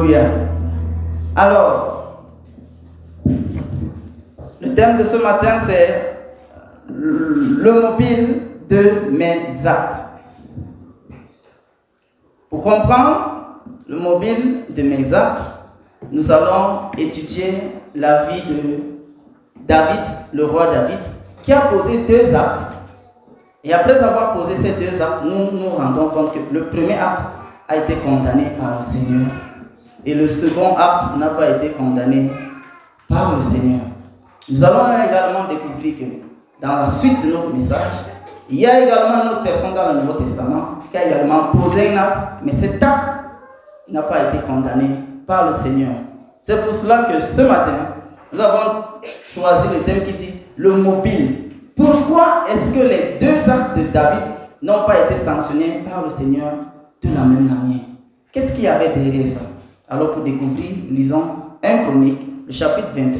Alléluia. Alors, le thème de ce matin, c'est le mobile de mes actes. Pour comprendre le mobile de mes actes, nous allons étudier la vie de David, le roi David, qui a posé 2 actes. Et après avoir posé ces 2 actes, nous nous rendons compte que le premier acte a été condamné par le Seigneur. Et le second acte n'a pas été condamné par le Seigneur. Nous allons également découvrir que dans la suite de notre message, il y a également une autre personne dans le Nouveau Testament qui a également posé un acte, mais cet acte n'a pas été condamné par le Seigneur. C'est pour cela que ce matin, nous avons choisi le thème qui dit le mobile. Pourquoi est-ce que les 2 actes de David n'ont pas été sanctionnés par le Seigneur de la même manière? Qu'est-ce qu'il y avait derrière ça? Alors pour découvrir, lisons 1 Chronique, le chapitre 21,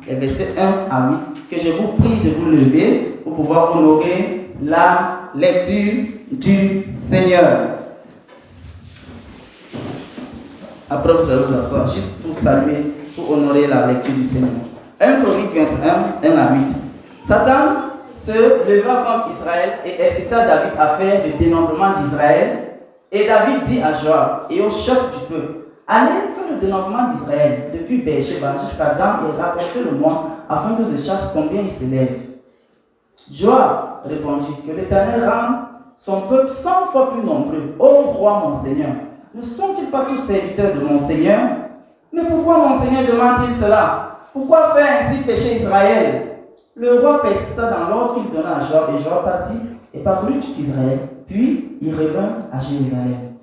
les versets 1 à 8, que je vous prie de vous lever pour pouvoir honorer la lecture du Seigneur. Après, vous allez vous asseoir juste pour saluer, pour honorer la lecture du Seigneur. 1 Chronique 21, 1 à 8. Satan se leva contre Israël et incita David à faire le dénombrement d'Israël. Et David dit à Joab et au chef du peuple, allez faire le dénombrement d'Israël depuis Beersheba jusqu'à Dan et rapportez-le-moi afin que je sache combien il s'élève. Joab répondit, que l'Éternel rende son peuple 100 fois plus nombreux. Ô roi mon Seigneur, ne sont-ils pas tous serviteurs de mon Seigneur? Mais pourquoi mon Seigneur demande-t-il cela? Pourquoi faire ainsi pécher Israël? Le roi persista dans l'ordre qu'il donna à Joab, et Joab partit et parcourut tout Israël, puis il revint à Jérusalem.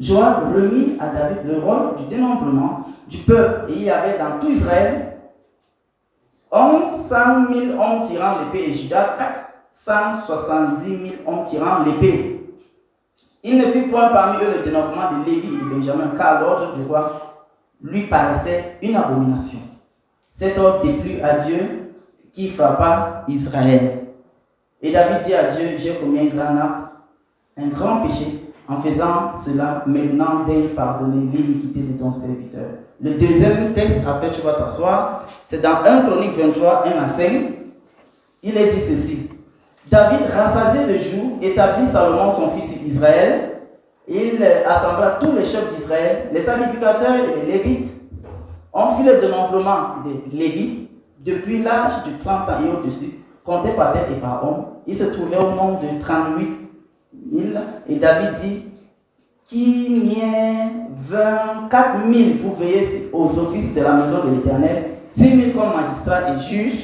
Joab remit à David le rôle du dénombrement du peuple, et il y avait dans tout Israël 100 000 hommes tirant l'épée, et Juda 470 000 hommes tirant l'épée. Il ne fut point parmi eux le dénombrement de Lévi et de Benjamin, car l'ordre du roi lui paraissait une abomination. Cet ordre déplut à Dieu qui frappa Israël. Et David dit à Dieu, j'ai commis un grand péché en faisant cela, maintenant d'être pardonner l'iniquité de ton serviteur. Le deuxième texte, après tu vas t'asseoir, c'est dans 1 Chronique 23, 1 à 5. Il est dit ceci. David rassasié de jour, établit Salomon son fils sur Israël. Il assembla tous les chefs d'Israël, les sacrificateurs et les Lévites. On fit le dénombrement des Lévites depuis l'âge de 30 ans et au-dessus, compté par tête et par homme. Il se trouvait au nombre de 38 000. Et David dit qu'il y ait 24 000 pour veiller aux offices de la maison de l'Éternel, 6 000 comme magistrats et juges,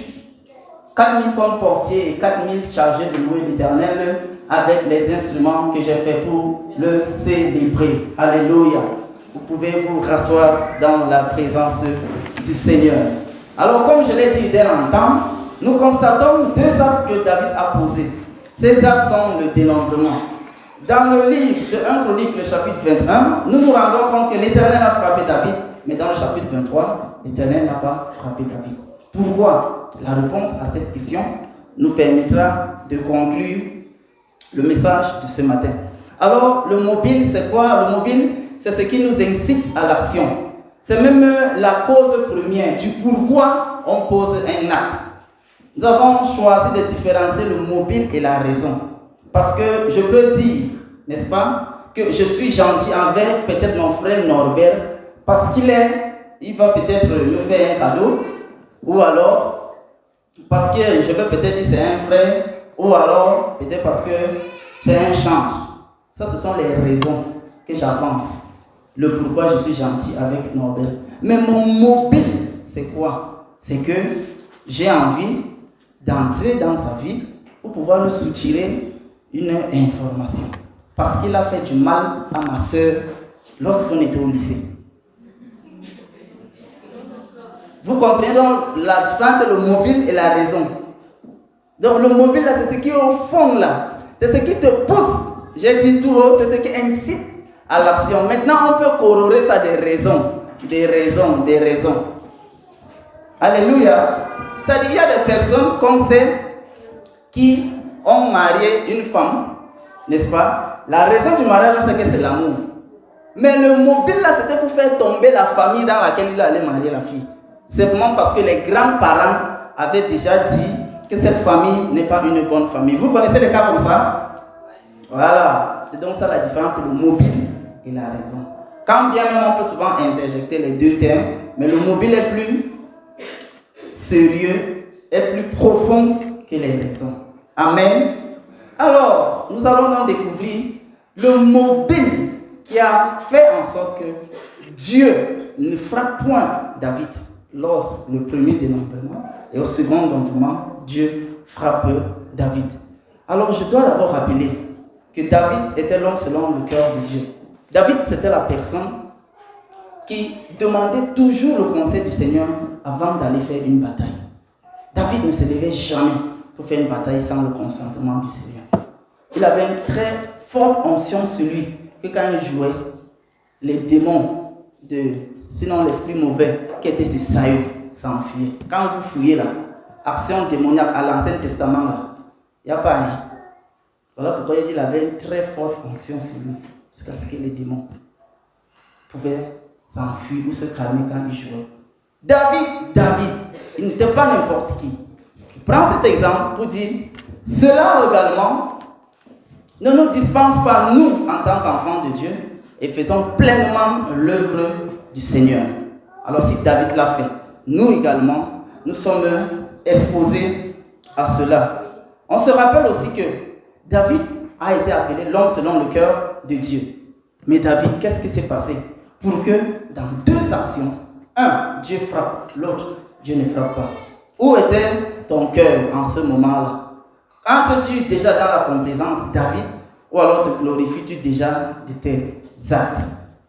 4 000 comme portiers et 4 000 chargés de louer l'Éternel avec les instruments que j'ai fait pour le célébrer. Alléluia. Vous pouvez vous rasseoir dans la présence du Seigneur. Alors, comme je l'ai dit dès longtemps, nous constatons 2 actes que David a posés. Ces actes sont le dénombrement. Dans le livre de 1 Chronique, le chapitre 21, nous nous rendons compte que l'Éternel a frappé David, mais dans le chapitre 23, l'Éternel n'a pas frappé David. Pourquoi? La réponse à cette question nous permettra de conclure le message de ce matin. Alors, le mobile, c'est quoi? Le mobile, c'est ce qui nous incite à l'action. C'est même la cause première du pourquoi on pose un acte. Nous avons choisi de différencier le mobile et la raison. Parce que je peux dire, n'est-ce pas, que je suis gentil envers peut-être mon frère Norbert, parce qu'il va peut-être me faire un cadeau, ou alors parce que je veux peut-être dire c'est un frère, ou alors peut-être parce que c'est un change. Ça, ce sont les raisons que j'avance. Le pourquoi je suis gentil avec Norbert. Mais mon mobile, c'est quoi? C'est que j'ai envie d'entrer dans sa vie pour pouvoir lui soutirer une information. Parce qu'il a fait du mal à ma soeur lorsqu'on était au lycée. Vous comprenez donc la différence entre le mobile et la raison. Donc le mobile, là, c'est ce qui est au fond, là. C'est ce qui te pousse. J'ai dit tout haut, c'est ce qui incite à l'action. Maintenant, on peut corroborer ça des raisons. Des raisons. Alléluia. C'est-à-dire qu'il y a des personnes qu'on sait qui ont marié une femme, n'est-ce pas? La raison du mariage, c'est que c'est l'amour. Mais le mobile là, c'était pour faire tomber la famille dans laquelle il allait marier la fille. Simplement parce que les grands-parents avaient déjà dit que cette famille n'est pas une bonne famille. Vous connaissez les cas comme ça? Voilà, c'est donc ça la différence entre le mobile et la raison. Quand bien même on peut souvent interjecter les deux termes, mais le mobile est plus sérieux, est plus profond que les raisons. Amen. Alors, nous allons donc découvrir le mobile qui a fait en sorte que Dieu ne frappe point David lors du premier dénombrement et au second dénombrement, Dieu frappe David. Alors, je dois d'abord rappeler que David était l'homme selon le cœur de Dieu. David, c'était la personne qui demandait toujours le conseil du Seigneur avant d'aller faire une bataille. David ne se levait jamais pour faire une bataille sans le consentement du Seigneur. Il avait une très forte onction sur lui que quand il jouait, les démons, sinon l'esprit mauvais qui était sur Saül, s'enfuyaient. Quand vous fouillez là, action démoniaque à l'Ancien Testament, il n'y a pas rien. Voilà pourquoi il avait une très forte onction sur lui, jusqu'à ce que les démons pouvaient s'enfuir ou se calmer quand il jouait. David, il n'était pas n'importe qui. Je prends cet exemple pour dire, cela également ne nous dispense pas, nous, en tant qu'enfants de Dieu, et faisons pleinement l'œuvre du Seigneur. Alors si David l'a fait, nous également, nous sommes exposés à cela. On se rappelle aussi que David a été appelé l'homme selon le cœur de Dieu. Mais David, qu'est-ce qui s'est passé? Pour que dans deux actions, un, Dieu frappe, l'autre, Dieu ne frappe pas. Où était ton cœur en ce moment-là? Entres-tu déjà dans la complaisance, David, ou alors te glorifies-tu déjà de tes actes?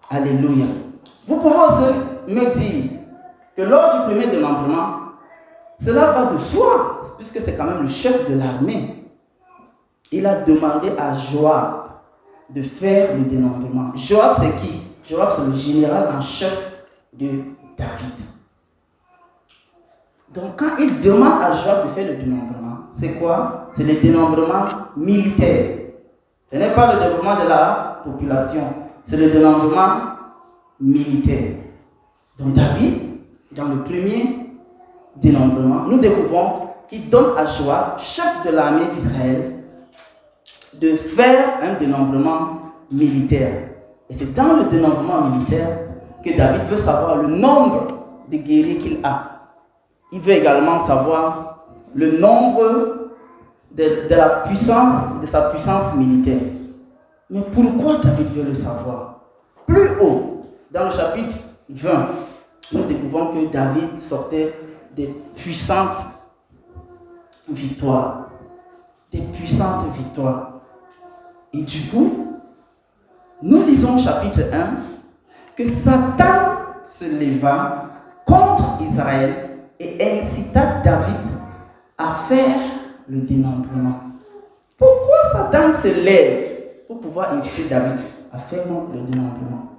Alléluia. Vous pouvez aussi me dire que lors du premier dénombrement, cela va de soi, puisque c'est quand même le chef de l'armée. Il a demandé à Joab de faire le dénombrement. Joab, c'est qui? Joab, c'est le général en chef de David. Donc, quand il demande à Joab de faire le dénombrement, c'est quoi? C'est le dénombrement militaire. Ce n'est pas le dénombrement de la population, c'est le dénombrement militaire. Donc, David, dans le premier dénombrement, nous découvrons qu'il donne à Joab, chef de l'armée d'Israël, de faire un dénombrement militaire. Et c'est dans le dénombrement militaire que David veut savoir le nombre de guerriers qu'il a. Il veut également savoir le nombre de sa puissance militaire. Mais pourquoi David veut le savoir? Plus haut, dans le chapitre 20, nous découvrons que David sortait des puissantes victoires. Des puissantes victoires. Et du coup, nous lisons au chapitre 1 que Satan se leva contre Israël et incita David à faire le dénombrement. Pourquoi Satan se lève pour pouvoir inciter David à faire le dénombrement?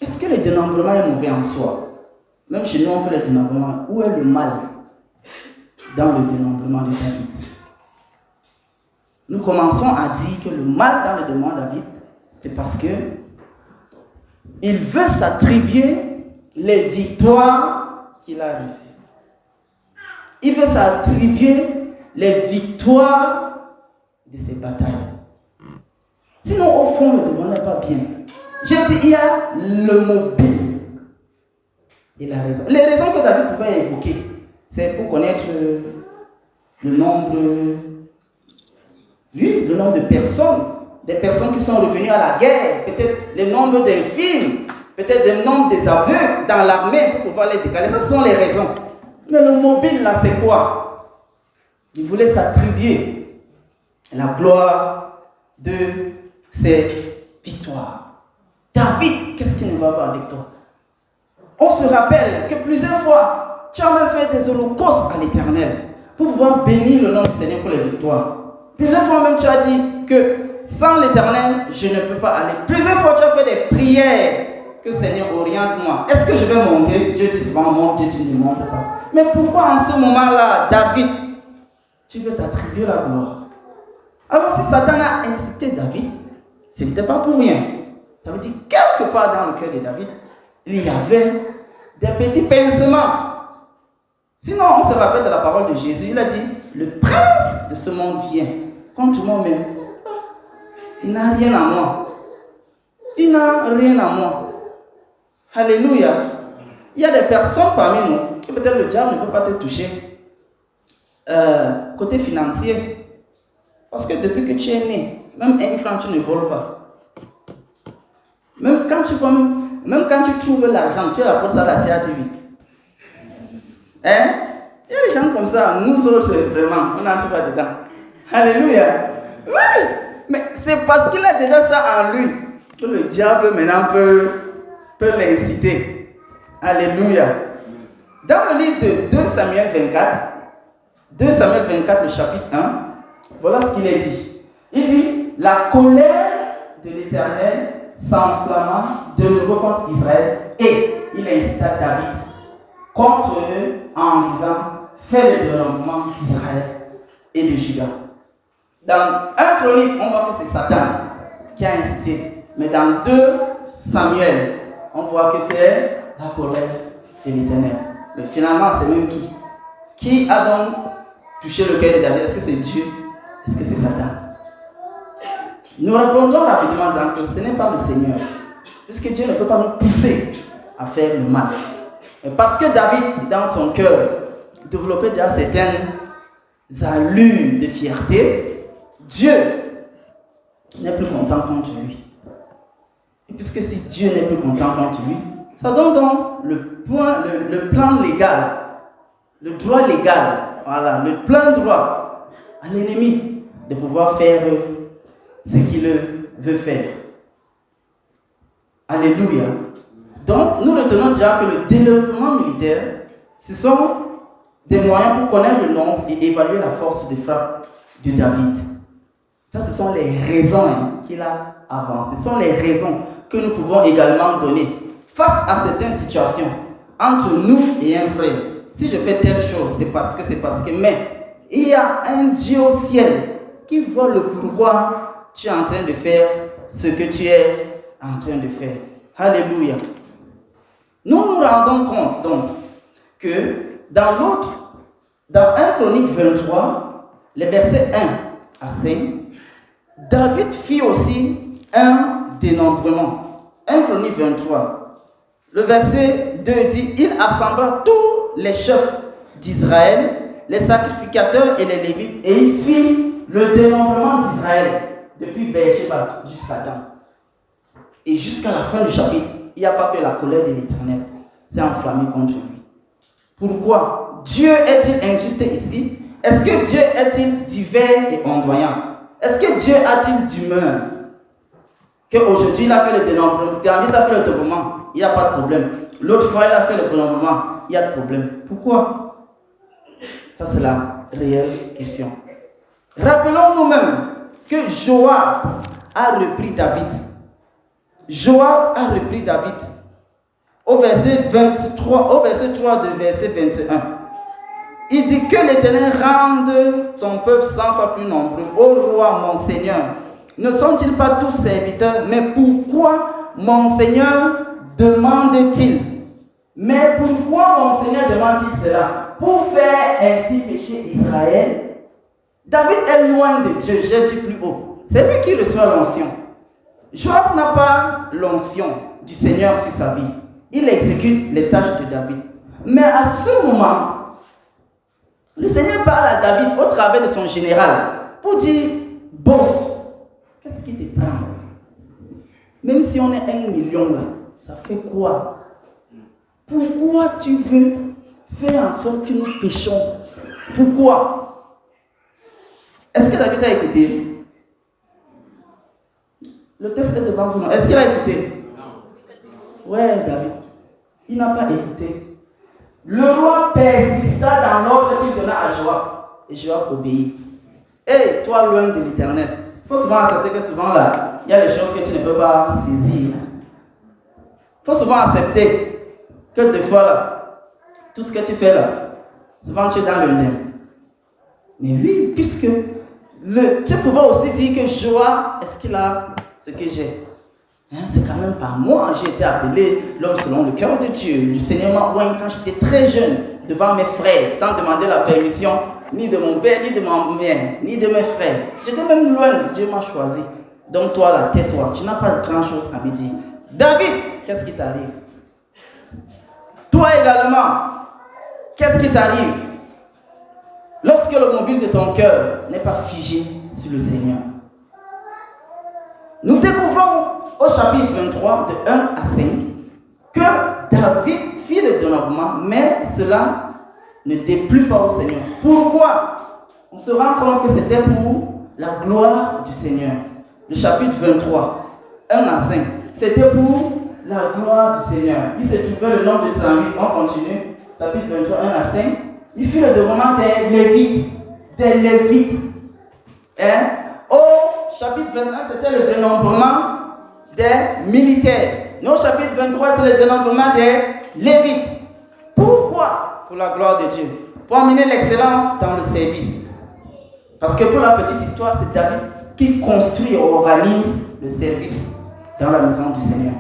Est-ce que le dénombrement est mauvais en soi? Même chez nous, on fait le dénombrement. Où est le mal dans le dénombrement de David? Nous commençons à dire que le mal dans le dénombrement de David, c'est parce que il veut s'attribuer les victoires qu'il a reçues. Il veut s'attribuer les victoires de ses batailles. Sinon, au fond, le démon n'est pas bien. J'ai dit, il y a le mobile et la raison. Les raisons que David pouvait évoquer, c'est pour connaître le nombre, le nombre de personnes, des personnes qui sont revenues à la guerre, peut-être le nombre d'infirmes, peut-être le nombre des aveugles dans l'armée pour pouvoir les décaler. Ça, ce sont les raisons. Mais le mobile, là, c'est quoi? Il voulait s'attribuer la gloire de ses victoires. David, qu'est-ce qui ne va pas avec toi? On se rappelle que plusieurs fois, tu as même fait des holocaustes à l'Éternel pour pouvoir bénir le nom du Seigneur pour les victoires. Plusieurs fois même, tu as dit que sans l'Éternel, je ne peux pas aller. Plusieurs fois, tu as fait des prières que Seigneur, oriente-moi. Est-ce que je vais monter? Dieu dit souvent, monte, Dieu tu ne montes pas. Mais pourquoi en ce moment-là, David, tu veux t'attribuer la gloire? Alors si Satan a incité David, ce n'était pas pour rien. Ça veut dire quelque part dans le cœur de David, il y avait des petits pincements. Sinon, on se rappelle de la parole de Jésus. Il a dit, le prince de ce monde vient contre moi-même. Il n'a rien à moi. Il n'a rien à moi. Alléluia. Il y a des personnes parmi nous, et peut-être le diable ne peut pas te toucher. Côté financier. Parce que depuis que tu es né, même un franc, tu ne voles pas. Même quand tu trouves l'argent, tu apportes ça à la CATV. Hein? Il y a des gens comme ça, nous autres, vraiment, on n'entre pas dedans. Alléluia. Oui, mais c'est parce qu'il a déjà ça en lui que le diable maintenant peut l'inciter. Alléluia. Dans le livre de 2 Samuel 24, le chapitre 1, voilà ce qu'il est dit. Il dit, la colère de l'Éternel s'enflamma de nouveau contre Israël et il incita David contre eux en disant, fais le développement d'Israël et de Juda. Dans 1 Chronique, on voit que c'est Satan qui a incité. Mais dans 2 Samuel, on voit que c'est la colère de l'Éternel. Mais finalement, c'est même qui? Qui a donc touché le cœur de David? Est-ce que c'est Dieu? Est-ce que c'est Satan? Nous répondons rapidement en disant que ce n'est pas le Seigneur. Puisque Dieu ne peut pas nous pousser à faire le mal. Mais parce que David, dans son cœur, développait déjà certaines allures de fierté, Dieu n'est plus content contre lui. Et puisque si Dieu n'est plus content contre lui, ça donne donc le plan légal, le droit légal, voilà, le plein droit à l'ennemi de pouvoir faire ce qu'il veut faire. Alléluia. Donc, nous retenons déjà que le développement militaire, ce sont des moyens pour connaître le nombre et évaluer la force de frappe de David. Ça, ce sont les raisons qu'il a avancées. Ce sont les raisons que nous pouvons également donner face à certaines situations entre nous et un frère. Si je fais telle chose, c'est parce que, mais il y a un Dieu au ciel qui voit le pourquoi tu es en train de faire ce que tu es en train de faire. Alléluia. Nous nous rendons compte donc que dans 1 Chronique 23, les versets 1 à 5, David fit aussi un dénombrement. 1 Chronique 23, le verset 2 dit, il assembla tous les chefs d'Israël, les sacrificateurs et les lévites, et il fit le dénombrement d'Israël depuis Beersheba jusqu'à Dan. Et jusqu'à la fin du chapitre, il n'y a pas que la colère de l'Éternel s'est enflammée contre lui. Pourquoi? Dieu est-il injuste ici? Est-ce que Dieu est-il divers et ondoyant? Est-ce que Dieu a-t-il d'humeur? Qu'aujourd'hui il a fait le dénombrement, David a fait le dénombrement, il n'y a pas de problème. L'autre fois il a fait le dénombrement, il y a de problème. Pourquoi? Ça c'est la réelle question. Rappelons-nous même que Joab a repris David. Joab a repris David. Au verset 3 de verset 21. Il dit que l'Éternel rende son peuple 100 fois plus nombreux. Ô roi, mon Seigneur, ne sont-ils pas tous serviteurs? Mais pourquoi mon Seigneur demande-t-il? Mais pourquoi mon Seigneur demande-t-il cela? Pour faire ainsi pécher Israël? David est loin de Dieu, j'ai dit plus haut. C'est lui qui reçoit l'onction. Joab n'a pas l'onction du Seigneur sur sa vie. Il exécute les tâches de David. Mais à ce moment, le Seigneur parle à David au travers de son général pour dire, boss, qu'est-ce qui te prend? Même si on est 1 million là, ça fait quoi? Pourquoi tu veux faire en sorte que nous péchons? Pourquoi? Est-ce que David a écouté? Le texte est devant vous, non? Est-ce qu'il a écouté? Non. Ouais, David. Il n'a pas écouté. Le roi persista dans l'ordre qu'il donna à Joab. Et Joab obéit. Et toi, loin de l'Éternel. Il faut souvent accepter que souvent là, il y a des choses que tu ne peux pas saisir. Il faut souvent accepter que des fois là, tout ce que tu fais là, souvent tu es dans le nez. Mais oui, puisque tu pouvais aussi dire que Joab, est-ce qu'il a ce que j'ai. C'est quand même pas moi. J'ai été appelé l'homme selon le cœur de Dieu. Le Seigneur m'a oint quand j'étais très jeune, devant mes frères, sans demander la permission, ni de mon père, ni de ma mère, ni de mes frères. J'étais même loin. Dieu m'a choisi. Donc toi là, tais-toi. Tu n'as pas grand chose à me dire. David, qu'est-ce qui t'arrive? Toi également, qu'est-ce qui t'arrive? Lorsque le mobile de ton cœur n'est pas figé sur le Seigneur. Nous découvrons au chapitre 23, de 1 à 5, que David fit le dénoncement, mais cela ne déplut pas au Seigneur. Pourquoi? On se rend compte que c'était pour la gloire du Seigneur. Le chapitre 23, 1 à 5, c'était pour la gloire du Seigneur. Il se trouvait le nom de David. On continue. Chapitre 23, 1 à 5. Il fit le dénoncement des Lévites. Des Lévites. Au chapitre 21, c'était le dénombrement des militaires. Nous, au chapitre 23, c'est le dénombrement des Lévites. Pourquoi? Pour la gloire de Dieu. Pour amener l'excellence dans le service. Parce que pour la petite histoire, c'est David qui construit et organise le service dans la maison du Seigneur.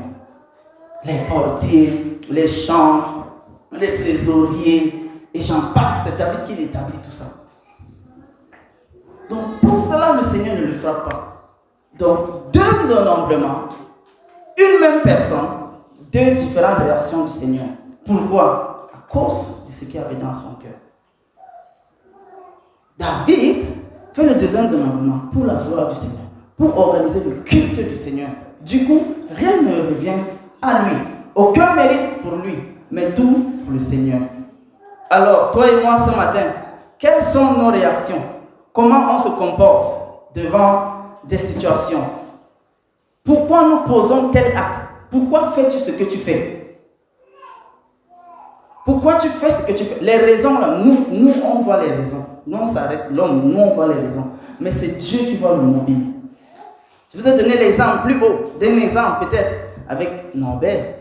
Les portiers, les chants, les trésoriers, et j'en passe. C'est David qui établit tout ça. Donc pour cela, le Seigneur ne le frappe pas. Donc deux dénombrements, une même personne, deux différentes réactions du Seigneur. Pourquoi? À cause de ce qu'il y avait dans son cœur. David fait le deuxième dénombrement pour la gloire du Seigneur, pour organiser le culte du Seigneur. Du coup, rien ne revient à lui. Aucun mérite pour lui, mais tout pour le Seigneur. Alors, toi et moi ce matin, quelles sont nos réactions? Comment on se comporte devant des situations? Pourquoi nous posons tel acte? Pourquoi fais-tu ce que tu fais? Pourquoi tu fais ce que tu fais? Les raisons, là, nous on voit les raisons. Nous, on s'arrête, l'homme, nous, on voit les raisons. Mais c'est Dieu qui voit le mobile. Je vous ai donné l'exemple plus haut, d'un exemple peut-être avec Norbert,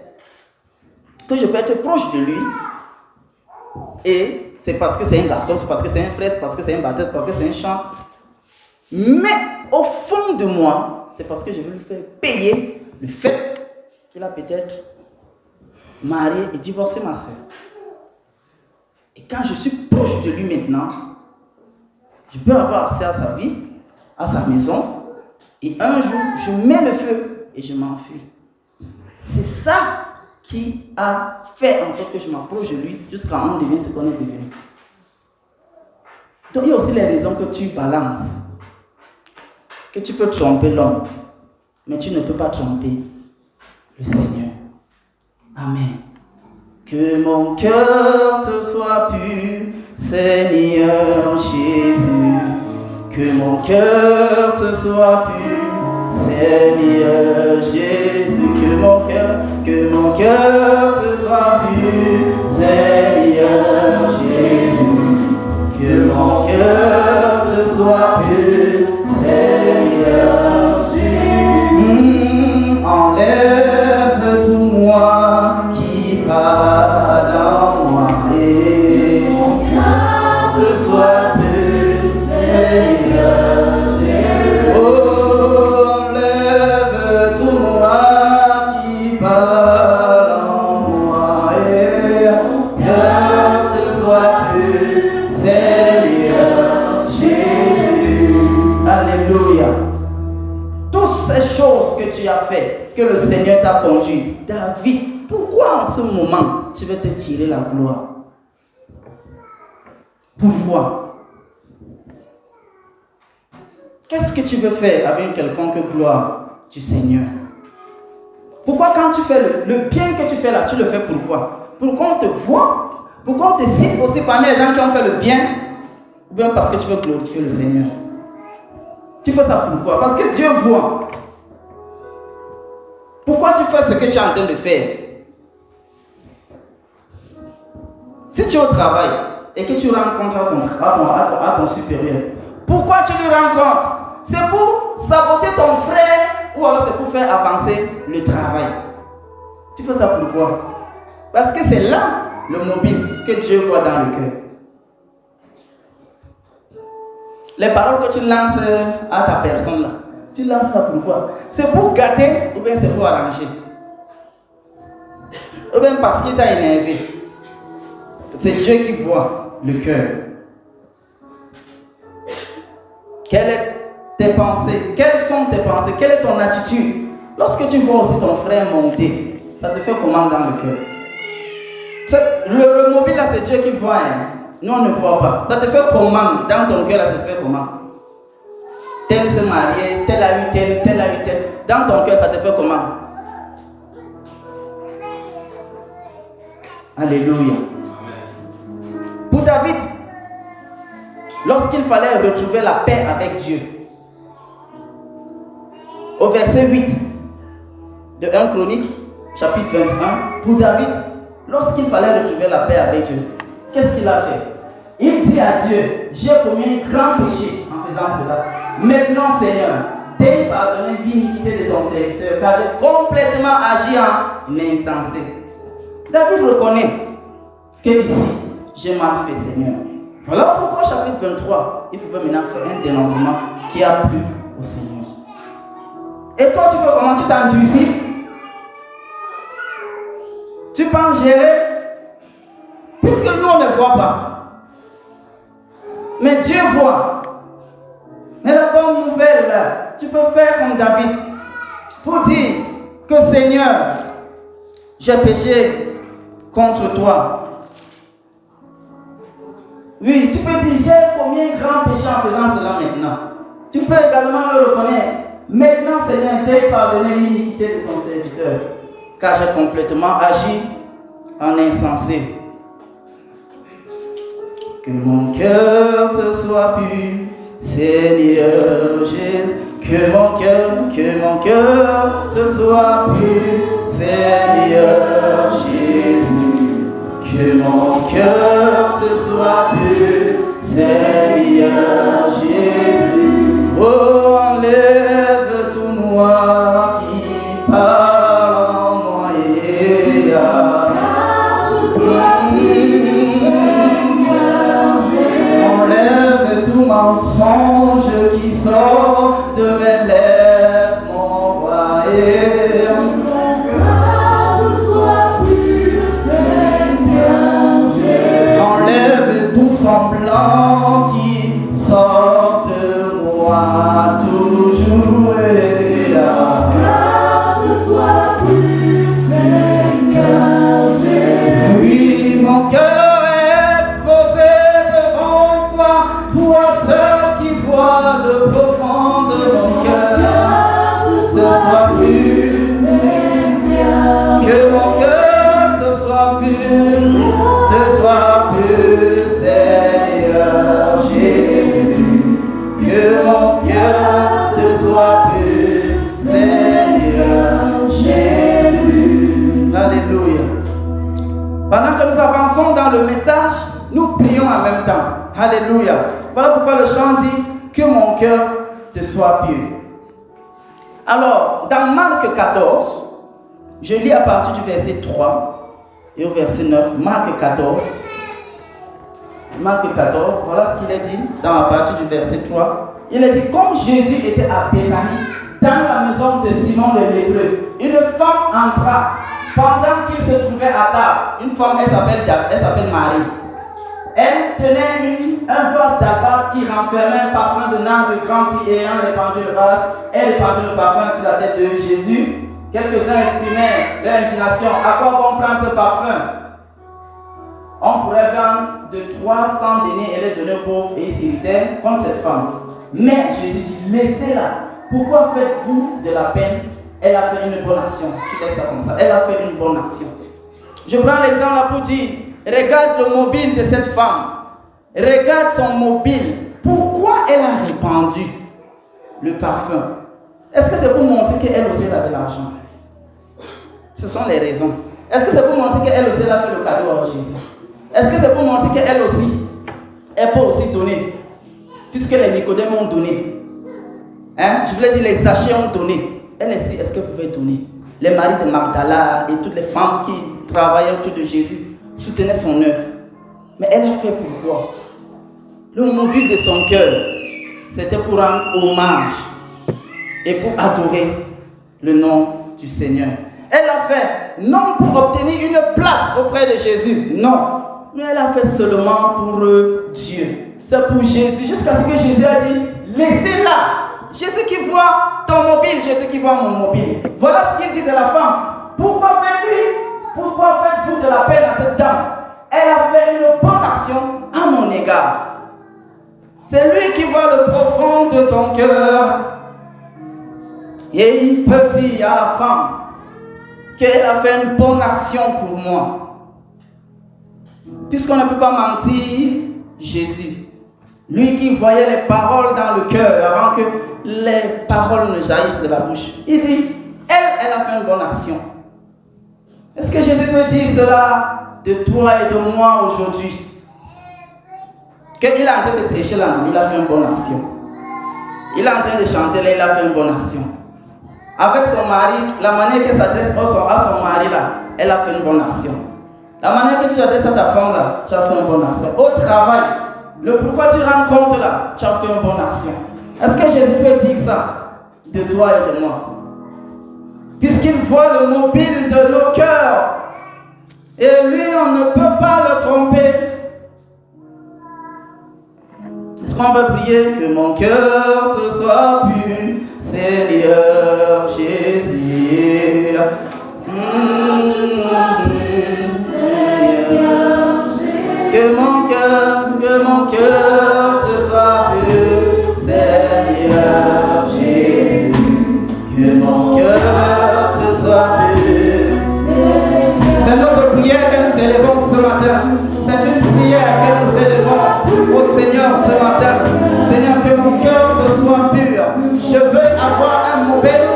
que je peux être proche de lui, et c'est parce que c'est un garçon, c'est parce que c'est un frère, c'est parce que c'est un baptême, c'est parce que c'est un chant. Mais au fond de moi, c'est parce que je veux lui faire payer le fait qu'il a peut-être marié et divorcé ma soeur. Et quand je suis proche de lui maintenant, je peux avoir accès à sa vie, à sa maison, et un jour, je mets le feu et je m'enfuis. C'est ça qui a fait en sorte que je m'approche de lui jusqu'à on devient ce qu'on est devenu. Donc il y a aussi les raisons que tu balances, que tu peux tromper l'homme, mais tu ne peux pas tromper le Seigneur. Amen. Que mon cœur te soit pur, Seigneur Jésus. Que mon cœur te soit pur, Seigneur Jésus. Que mon cœur te soit pur, Seigneur Jésus. Que mon cœur te soit pur, Seigneur Jésus. Enlève tout moi qui parle en moi et mon cœur te soit pur, Seigneur Jésus. Oh, enlève tout moi qui parle en moi et mon cœur te soit pur, Seigneur Jésus. Alléluia. Toutes ces choses que tu as fait, que le Seigneur t'a conduit, David, pourquoi en ce moment tu veux te tirer la gloire? Pourquoi? Qu'est-ce que tu veux faire avec quelconque gloire du Seigneur? Pourquoi quand tu fais le bien que tu fais là, tu le fais pourquoi? Pour qu'on te voit? Pour qu'on te cite aussi parmi les gens qui ont fait le bien? Ou bien parce que tu veux glorifier le Seigneur? Tu fais ça pourquoi? Parce que Dieu voit. Pourquoi tu fais ce que tu es en train de faire? Si tu es au travail et que tu rencontres à ton supérieur, pourquoi tu le rencontres? C'est pour saboter ton frère ou alors c'est pour faire avancer le travail. Tu fais ça pourquoi? Parce que c'est là le mobile que Dieu voit dans le cœur. Les paroles que tu lances à ta personne là, Tu lances ça pourquoi? C'est pour gâter ou bien c'est pour arranger? Ou bien parce qu'il t'a énervé? C'est Dieu qui voit le cœur. Quelles sont tes pensées? Quelles sont tes pensées? Quelle est ton attitude? Lorsque tu vois aussi ton frère monter, ça te fait comment dans le cœur? Le mobile là, c'est Dieu qui voit. Hein? Nous, on ne voit pas. Ça te fait comment? Dans ton cœur, là, ça te fait comment? Tel s'est marié, tel a eu tel, tel a eu tel. Dans ton cœur, ça te fait comment? Alléluia. Pour David, lorsqu'il fallait retrouver la paix avec Dieu, au verset 8 de 1 Chronique, chapitre 21, pour David, lorsqu'il fallait retrouver la paix avec Dieu, qu'est-ce qu'il a fait? Il dit à Dieu, j'ai commis un grand péché en faisant cela. Maintenant, Seigneur, daigne pardonner l'iniquité de ton serviteur, car j'ai complètement agi en insensé. David reconnaît que ici, j'ai mal fait, Seigneur. Voilà pourquoi, chapitre 23, il pouvait maintenant faire un dénombrement qui a plu au Seigneur. Et toi, tu fais comment? Tu t'endurcis? Tu penses gérer? Puisque nous, on ne voit pas. Mais Dieu voit. Mais la bonne nouvelle, là, tu peux faire comme David pour dire que Seigneur, j'ai péché contre toi. Oui, tu peux dire, j'ai commis un grand péché en faisant cela maintenant. Tu peux également le reconnaître. Maintenant, Seigneur, daigne pardonner l'iniquité de ton serviteur, car j'ai complètement agi en insensé. Que mon cœur te soit pur, Seigneur Jésus. Que mon cœur te soit pur, Seigneur Jésus. Que mon cœur te soit pur, Seigneur Jésus. Oh, enlève tout moi qui parle en moi et enlève tout mensonge qui sort de mes lèvres, mon roi et enlève tout semblant qui sort de moi toujours et oui, mon cœur est exposé devant toi, toi seul qui vois le profond de mon cœur. Ce soit plus, que mon cœur te soit plus, Seigneur Jésus. Que mon cœur te soit plus, Seigneur Jésus. Alléluia. Pendant que nous avançons dans le message, nous prions en même temps. Alléluia. Voilà pourquoi le chant dit que mon cœur te soit pur. Alors, dans Marc 14, je lis à partir du verset 3 et au verset 9. Marc 14. Marc 14, voilà ce qu'il est dit dans la partie du verset 3. Il est dit, comme Jésus était à Béthanie, dans la maison de Simon le lépreux, une femme entra pendant qu'il se trouvait à table. Une femme, elle s'appelle Marie. Elle tenait un vase d'albâtre qui renfermait un parfum de nard de grand prix, et ayant répandu le vase, elle répandit le parfum sur la tête de Jésus. Quelques-uns exprimaient leur indignation. À quoi bon prendre ce parfum? On pourrait vendre de 300 deniers et les donner aux pauvres, et ils s'irritaient contre cette femme. Mais Jésus dit, laissez-la. Pourquoi faites-vous de la peine? Elle a fait une bonne action. Tu laisses ça comme ça. Elle a fait une bonne action. Je prends l'exemple là pour dire, regarde le mobile de cette femme. Regarde son mobile. Pourquoi elle a répandu le parfum? Est-ce que c'est pour montrer qu'elle aussi avait l'argent? Ce sont les raisons. Est-ce que c'est pour montrer qu'elle aussi a fait le cadeau à Jésus? Est-ce que c'est pour montrer qu'elle aussi, elle peut aussi donner? Puisque les Nicodèmes ont donné. Hein? Je voulais dire, les Zachées ont donné. Elle aussi, est-ce qu'elle pouvait donner? Les maris de Magdala et toutes les femmes qui travaillaient autour de Jésus soutenaient son œuvre. Mais elle a fait pourquoi? Le mobile de son cœur, c'était pour rendre hommage et pour adorer le nom du Seigneur. Elle l'a fait non pour obtenir une place auprès de Jésus, non, mais elle a fait seulement pour Dieu. C'est pour Jésus, jusqu'à ce que Jésus a dit, laissez-la. Jésus qui voit ton mobile, Jésus qui voit mon mobile. Voilà ce qu'il dit de la femme. Pourquoi faites-vous de la peine à cette dame? Elle a fait une bonne action à mon égard. C'est lui qui voit le profond de ton cœur. Et il peut dire à la femme qu'elle a fait une bonne action pour moi. Puisqu'on ne peut pas mentir, Jésus, lui qui voyait les paroles dans le cœur avant que les paroles ne jaillissent de la bouche, il dit, elle a fait une bonne action. Est-ce que Jésus peut dire cela de toi et de moi aujourd'hui? Qu'il est en train de prêcher là, il a fait une bonne action. Il est en train de chanter là, il a fait une bonne action. Avec son mari, la manière qu'elle s'adresse à son mari là, elle a fait une bonne action. La manière que tu t'adresses à ta femme là, tu as fait une bonne action. Au travail, le pourquoi tu rends compte là, tu as fait une bonne action. Est-ce que Jésus peut dire ça de toi et de moi? Puisqu'il voit le mobile de nos cœurs. Et lui, on ne peut pas le tromper. Est-ce qu'on peut prier que mon cœur te soit pur, Seigneur Jésus? Que mon cœur te soit pur, Seigneur Jésus. Que mon cœur te soit pur. C'est notre prière que nous élevons ce matin. C'est une prière que nous élevons au Seigneur ce matin. Seigneur, que mon cœur te soit pur. Je veux avoir un mobile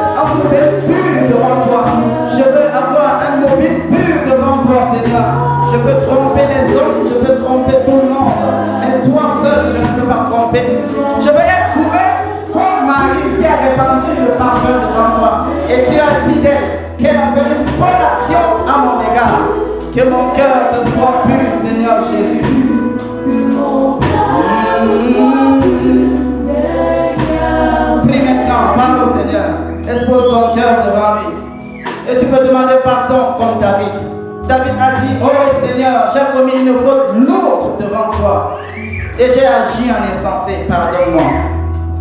pur devant toi. Je veux avoir un mobile pur devant toi, Seigneur. Je peux tromper les hommes, je peux tromper tout le monde. Mais toi seul, je ne peux pas tromper. Je veux être trouvé comme Marie qui a répandu le parfum devant toi. Et tu as dit d'elle qu'elle avait une bonne action à mon égard. Que mon cœur te soit pur, Seigneur Jésus. Prie maintenant, parle au Seigneur. Expose ton cœur devant lui. Et tu peux demander pardon comme David. David a dit, oh Seigneur, j'ai commis une faute lourde devant toi. Et j'ai agi en insensé, pardonne-moi.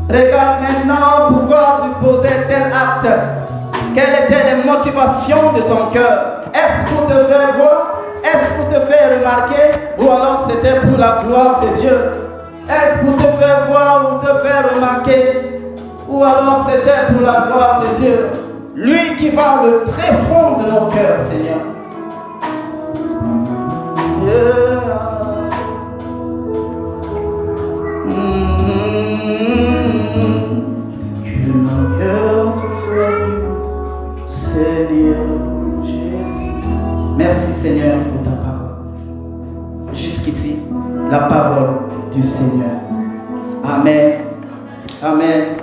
Regarde maintenant pourquoi tu posais tel acte. Quelles étaient les motivations de ton cœur? Est-ce pour te faire voir? Est-ce pour te faire remarquer? Ou alors c'était pour la gloire de Dieu? Est-ce pour te faire voir ou te faire remarquer? Ou alors c'était pour la gloire de Dieu? Lui qui va le très fond de nos cœurs, Seigneur. Que mon cœur te soit, Seigneur Jésus. Merci Seigneur pour ta parole. Jusqu'ici, la parole du Seigneur. Amen. Amen.